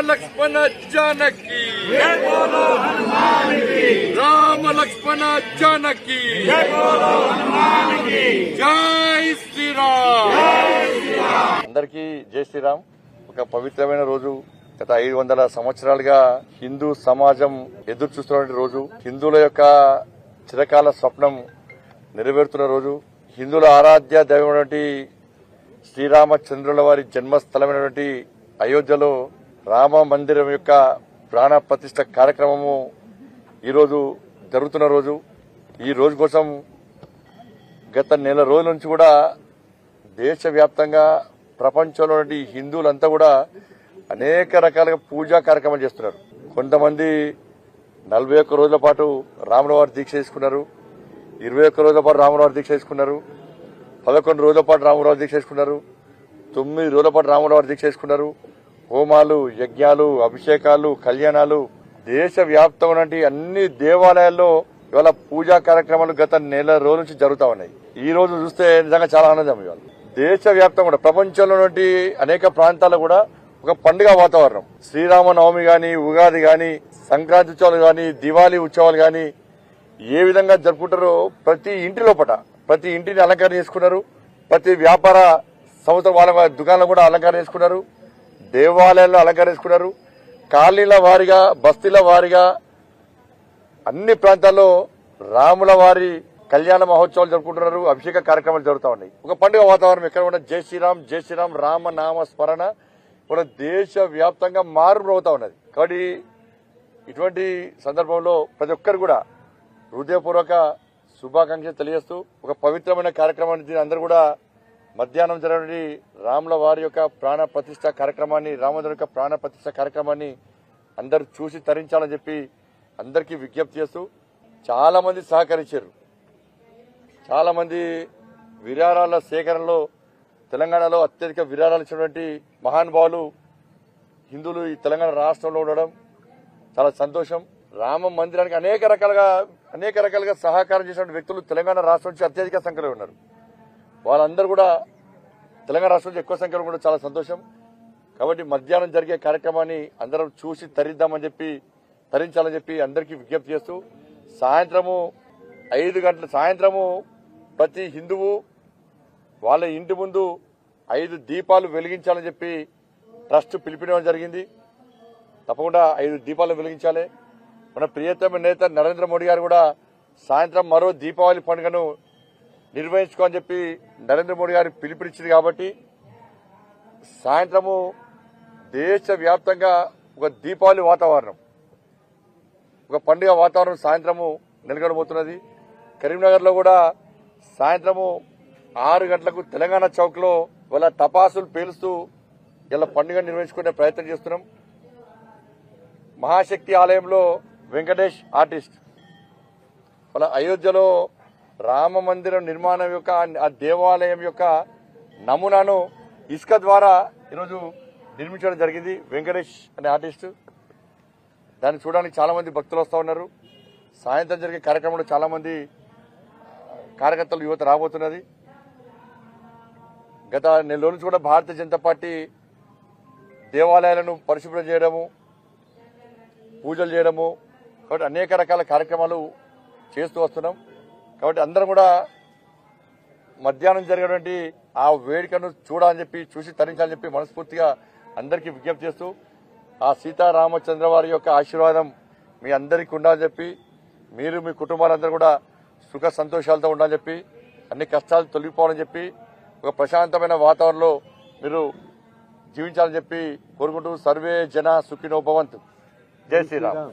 लक्ष्मण जानकी राम लक्ष्मण जानकी जय श्रीराम అందరికీ జై శ్రీరామ్। ఒక పవిత్రమైన రోజు, గత 500 సంవత్సరాలుగా హిందూ సమాజం ఎదురు చూస్తున్న రోజు, హిందువుల యొక్క చిరకాల స్వప్నం నెరవేరుతున్న రోజు, హిందువుల ఆరాధ్య దైవమైనటువంటి శ్రీరామచంద్రుల వారి జన్మస్థలమైనటువంటి అయోధ్యలో రామ మందిరం యొక్క ప్రాణ ప్రతిష్ఠ కార్యక్రమము ఈరోజు జరుగుతున్న రోజు। ఈ రోజు కోసం గత నెల రోజుల నుంచి కూడా దేశవ్యాప్తంగా ప్రపంచంలోని హిందువులంతా కూడా అనేక రకాలుగా పూజా కార్యక్రమాలు చేస్తున్నారు। కొంతమంది 41 రోజుల పాటు రాముల వారి దీక్ష చేసుకున్నారు, 21 రోజుల పాటు రాముల వారి దీక్ష చేసుకున్నారు, 11 రోజుల పాటు రాముల వారి దీక్ష చేసుకున్నారు, 9 రోజుల పాటు రాముల వారి దీక్ష చేసుకున్నారు। హోమాలు, యజ్ఞాలు, అభిషేకాలు, కళ్యాణాలు దేశవ్యాప్తంగా అన్ని దేవాలయాల్లో ఇవాళ పూజా కార్యక్రమాలు గత నెల రోజుల నుంచి జరుగుతా ఉన్నాయి। ఈ రోజు చూస్తే నిజంగా చాలా ఆనందం। ఇవాళ దేశవ్యాప్తంగా కూడా ప్రపంచంలోని అనేక ప్రాంతాల్లో కూడా ఒక పండుగ వాతావరణం, శ్రీరామనవమి గాని, ఉగాది గాని, సంక్రాంతి ఉత్సవాలు గాని, దివాళీ ఉత్సవాలు గాని ఏ విధంగా జరుపుకుంటారో ప్రతి ఇంటి లోపల ప్రతి ఇంటిని అలంకరణ చేసుకున్నారు, ప్రతి వ్యాపార సంస్థ వాళ్ళ దుకాణాలు కూడా అలంకరణ చేసుకున్నారు, దేవాలయాల్లో అలంకరణ చేసుకున్నారు, కాలనీల వారిగా, బస్తీల వారిగా అన్ని ప్రాంతాల్లో రాముల వారి కళ్యాణ మహోత్సవాలు జరుపుకుంటున్నారు, అభిషేక కార్యక్రమాలు జరుగుతూ ఉన్నాయి। ఒక పండుగ వాతావరణం ఎక్కడ కూడా జై శ్రీరామ్ జై శ్రీరామ్ రామ నామ స్మరణ కూడా దేశ వ్యాప్తంగా మారుమోగుతా ఉన్నది। కాబట్టి ఇటువంటి సందర్భంలో ప్రతి ఒక్కరు కూడా హృదయపూర్వక శుభాకాంక్షలు తెలియజేస్తూ ఒక పవిత్రమైన కార్యక్రమాన్ని అందరూ కూడా మధ్యాహ్నం జరిగిన రాముల వారి యొక్క ప్రాణ ప్రతిష్ఠ కార్యక్రమాన్ని, రామచంద్రుడి యొక్క ప్రాణ ప్రతిష్ఠ కార్యక్రమాన్ని అందరూ చూసి తరించాలని చెప్పి అందరికీ విజ్ఞప్తి చేస్తూ చాలా మంది సహకరించారు। చాలా మంది విరాళాల సేకరణలో తెలంగాణలో అత్యధిక విరాళాలు ఇచ్చినటువంటి మహానుభావులు హిందువులు ఈ తెలంగాణ రాష్ట్రంలో ఉండడం చాలా సంతోషం। రామ మందిరానికి అనేక రకాలుగా సహకారం చేసిన వ్యక్తులు తెలంగాణ రాష్ట్రం నుంచి అత్యధిక సంఖ్యలో ఉన్నారు। వాళ్ళందరూ కూడా తెలంగాణ రాష్ట్రం నుంచి ఎక్కువ సంఖ్యలో కూడా చాలా సంతోషం। కాబట్టి మధ్యాహ్నం జరిగే కార్యక్రమాన్ని అందరం చూసి తరించాలని చెప్పి అందరికీ విజ్ఞప్తి చేస్తూ సాయంత్రము 5 గంటల సాయంత్రము ప్రతి హిందువు వాళ్ళ ఇంటి ముందు 5 దీపాలు వెలిగించాలని చెప్పి ట్రస్ట్ పిలిపినడం జరిగింది। తప్పకుండా 5 దీపాలు వెలిగించాలి। మన ప్రియతమ నేత నరేంద్ర మోడీ గారు కూడా సాయంత్రం మరో దీపావళి పండుగను నిర్వహించుకోని చెప్పి నరేంద్ర మోడీ గారు పిలుపునిచ్చింది। కాబట్టి సాయంత్రము దేశవ్యాప్తంగా ఒక దీపావళి వాతావరణం, ఒక పండుగ వాతావరణం సాయంత్రము నెలకొనబోతున్నది। కరీంనగర్ లో కూడా సాయంత్రము 6 గంటలకు తెలంగాణ చౌక్ లో వాళ్ళ టపాసులు పేలుస్తూ ఇలా పండుగ నిర్వహించుకునే ప్రయత్నం చేస్తున్నాం। మహాశక్తి ఆలయంలో వెంకటేష్ ఆర్టిస్ట్ వాళ్ళ అయోధ్యలో రామ మందిరం నిర్మాణం యొక్క ఆ దేవాలయం యొక్క నమూనాను ఇసుక ద్వారా ఈరోజు నిర్మించడం జరిగింది। వెంకటేష్ అనే ఆర్టిస్ట్, దాన్ని చూడడానికి చాలా మంది భక్తులు వస్తూ ఉన్నారు। సాయంత్రం జరిగే కార్యక్రమంలో చాలా మంది కార్యకర్తలు, యువత రాబోతున్నది। గత నెల రోజుల నుంచి కూడా భారతీయ జనతా పార్టీ దేవాలయాలను పరిశుభ్రం చేయడము, పూజలు చేయడము, కాబట్టి అనేక రకాల కార్యక్రమాలు చేస్తూ వస్తున్నాం। కాబట్టి అందరం కూడా మధ్యాహ్నం జరిగినటువంటి ఆ వేడుకను చూడాలని చెప్పి, చూసి తరించాలని చెప్పి మనస్ఫూర్తిగా అందరికీ విజ్ఞప్తి చేస్తూ ఆ సీతారామచంద్ర వారి యొక్క ఆశీర్వాదం మీ అందరికీ ఉండాలని చెప్పి, మీరు మీ కుటుంబాలందరూ కూడా సుఖ సంతోషాలతో ఉండాలని చెప్పి, అన్ని కష్టాలు తొలగిపోవాలని చెప్పి, ఒక ప్రశాంతమైన వాతావరణంలో మీరు జీవించాలని చెప్పి కోరుకుంటూ సర్వే జన సుఖినో భవంతు। జై శ్రీరామ్।